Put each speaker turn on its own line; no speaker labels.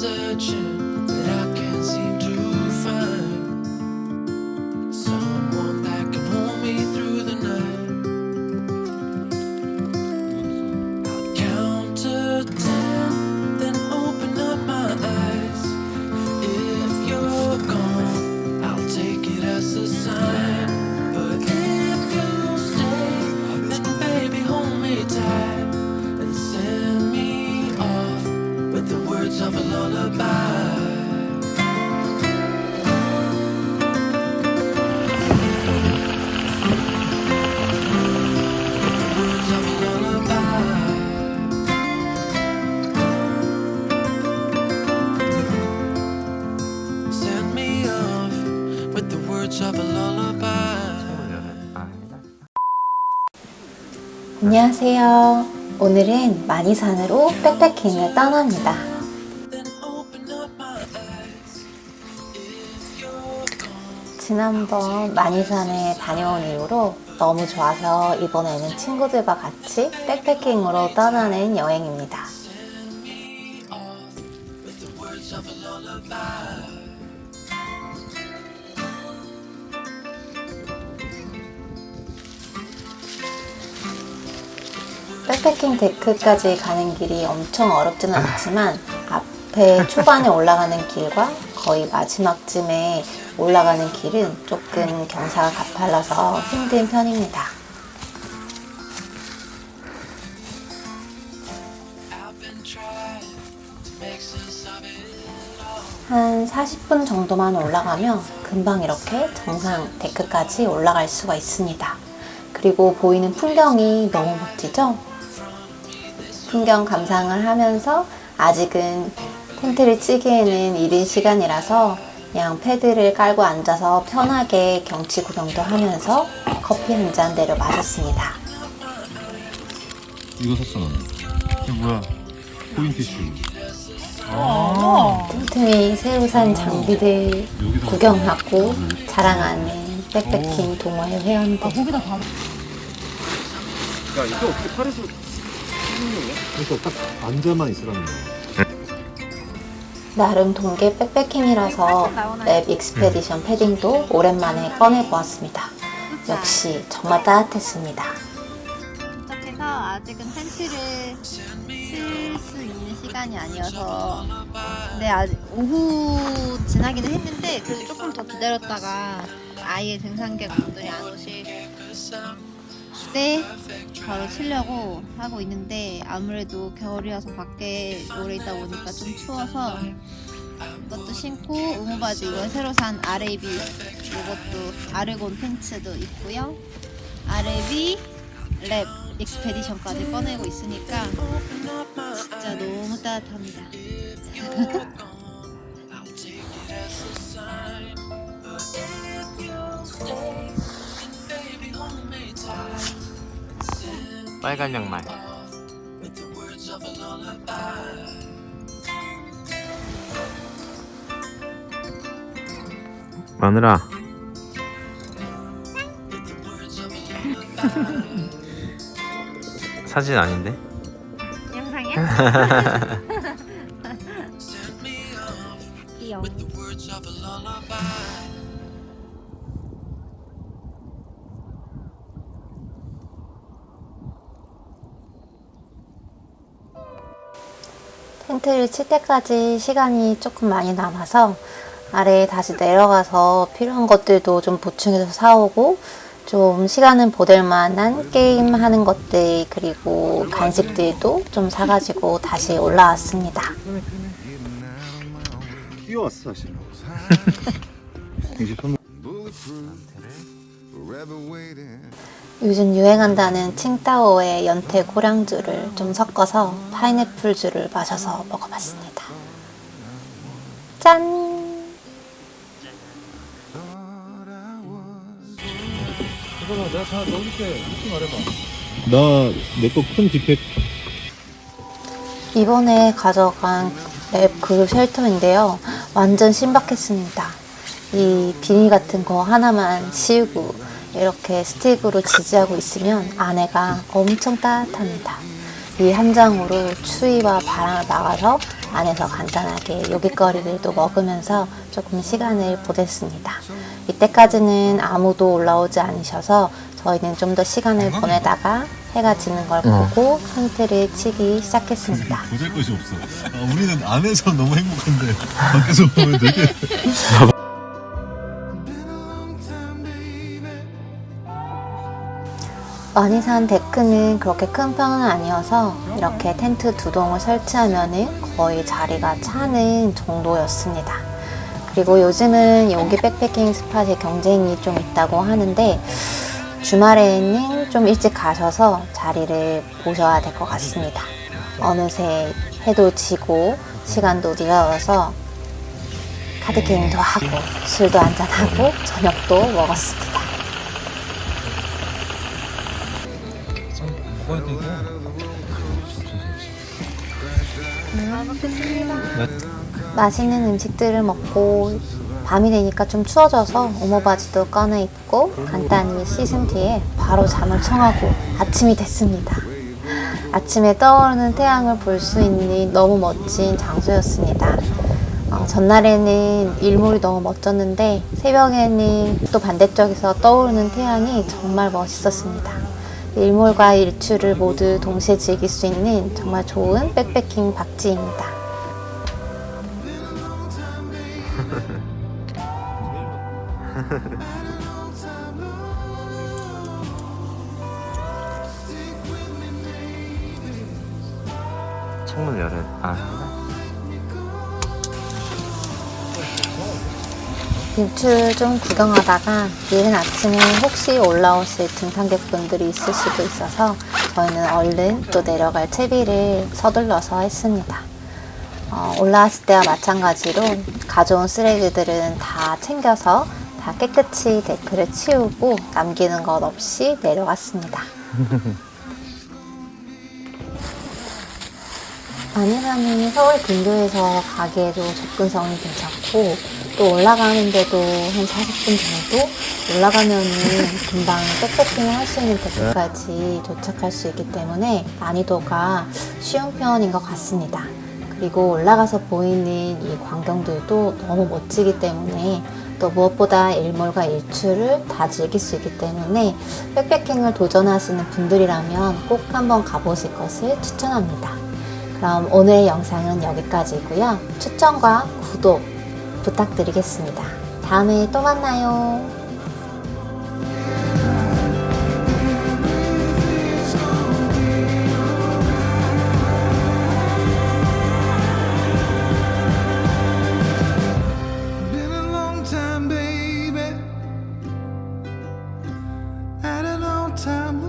searching, but I can't seem to find someone that can hold me through the night. I'll count to 10, then open up my eyes. If you're gone, I'll take it as a sign. But if you stay, then baby hold me tight and send me off with the words of a lullaby. Words of a lullaby. Send me off with the words of a lullaby.
안녕하세요. 오늘은 마니산으로 백패킹을 떠납니다.
Then open up my eyes. If you're gone,
지난번 마니산에 다녀온 이후로 너무 좋아서 이번에는 친구들과 같이 백패킹으로 떠나는 여행입니다.
send me off with the words of a lullaby.
백패킹 데크까지 가는 길이 엄청 어렵지는 않지만 앞에 초반에 올라가는 길과 거의 마지막쯤에 올라가는 길은 조금 경사가 가팔라서 힘든 편입니다.
I've been trying to make sense of it all.
한 40분 정도만 올라가면 금방 이렇게 정상 데크까지 올라갈 수가 있습니다. 그리고 보이는 풍경이 너무 멋지죠? 풍경 감상을 하면서 아직은 텐트를 치기에는 이른 시간이라서 그냥 패드를 깔고 앉아서 편하게 경치 구경도 하면서 커피 한 잔 내려 마셨습니다.
이거 샀어 나는. 이게 뭐야? 코인 티슈.
틈틈이 새로 산 장비들 구경하고 자랑하는 백패킹 동호회 회원들.
야 이거 어떻게 팔에서 쓰는 거야? 그러니까 딱 앉아만 있으라는 거야.
나름 동계 백패킹이라서 랩 익스페디션 패딩도 오랜만에 꺼내보았습니다. 역시 정말 따뜻했습니다.
도착해서 아직은 텐트를 칠 수 있는 시간이 아니어서 근데 아직 오후 지나기는 했는데 그래도 조금 더 기다렸다가 아예 등산객분들이 안 오실 때 바로 치려고 하고 있는데 아무래도 겨울이어서 밖에 오래 있다 보니까 좀 추워서 이것도 신고 응우바지 이건 새로 산 RAB 이것도 아르곤 팬츠도 있고요. RAB 랩 익스페디션까지 꺼내고 있으니까 진짜 너무 따뜻합니다.
I'll take it as a sign. But if you stay, then baby hold me tight. Send
빨간 양말.
off with the words of a lullaby.
마누라.
With the words of a lullaby.
사진 아닌데?
영상이야?
Send me off
귀여워.
with the words of a lullaby.
텐트를 칠 때까지 시간이 조금 많이 남아서 아래에 다시 내려가서 필요한 것들도 좀 보충해서 사오고 좀 시간은 보낼 만한 게임 하는 것들 그리고 간식들도 좀 사가지고 다시 올라왔습니다.
뛰어왔어 사실. 이제 손.
요즘 유행한다는 칭따오의 연태 고량주를 좀 섞어서 파인애플주를 마셔서 먹어봤습니다. 짠!
내가 다 넣어줄게. 이렇게 말해봐. 나 내 거 큰 뒷팩.
이번에 가져간 랩 그룹 쉘터인데요. 완전 신박했습니다. 이 비닐 같은 거 하나만 씌우고 이렇게 스틱으로 지지하고 있으면 안에가 엄청 따뜻합니다. 이 한 장으로 추위와 바람을 막아서 안에서 간단하게 요깃거리를 또 먹으면서 조금 시간을 보냈습니다. 이때까지는 아무도 올라오지 않으셔서 저희는 좀 더 시간을 보내다가 해가 지는 걸 보고 텐트를 치기 시작했습니다.
보잘 것이 없어. 우리는 안에서 너무 행복한데 밖에서 보면 되게.
많이 산 데크는 그렇게 큰 편은 아니어서 이렇게 텐트 2동을 설치하면은 거의 자리가 차는 정도였습니다. 그리고 요즘은 여기 백패킹 스팟에 경쟁이 좀 있다고 하는데 주말에는 좀 일찍 가셔서 자리를 보셔야 될 것 같습니다. 어느새 해도 지고 시간도 늦어서 카드게임도 하고 술도 한잔하고 저녁도 먹었습니다. 맛있는 음식들을 먹고 밤이 되니까 좀 추워져서 오모바지도 꺼내 입고 간단히 씻은 뒤에 바로 잠을 청하고 아침이 됐습니다. 아침에 떠오르는 태양을 볼 수 있는 너무 멋진 장소였습니다. 전날에는 일몰이 너무 멋졌는데 새벽에는 또 반대쪽에서 떠오르는 태양이 정말 멋있었습니다. 일몰과 일출을 모두 동시에 즐길 수 있는 정말 좋은 백패킹 박지입니다.
창문 열어.
일출 좀 구경하다가 이른 아침에 혹시 올라오실 등산객분들이 있을 수도 있어서 저희는 얼른 또 내려갈 채비를 서둘러서 했습니다. 올라왔을 때와 마찬가지로 가져온 쓰레기들은 다 챙겨서 다 깨끗이 데크를 치우고 남기는 것 없이 내려갔습니다. 안일함이 서울 근교에서 가기에도 접근성이 괜찮고 또 올라가는데도 한 40분 정도 올라가면은 금방 백패킹을 할 수 있는 데크까지 도착할 수 있기 때문에 난이도가 쉬운 편인 것 같습니다. 그리고 올라가서 보이는 이 광경들도 너무 멋지기 때문에 또 무엇보다 일몰과 일출을 다 즐길 수 있기 때문에 백패킹을 도전하시는 분들이라면 꼭 한번 가보실 것을 추천합니다. 그럼 오늘의 영상은 여기까지고요. 추천과 구독 부탁드리겠습니다. 다음에 또 만나요.
Been a long time, baby. At a long time.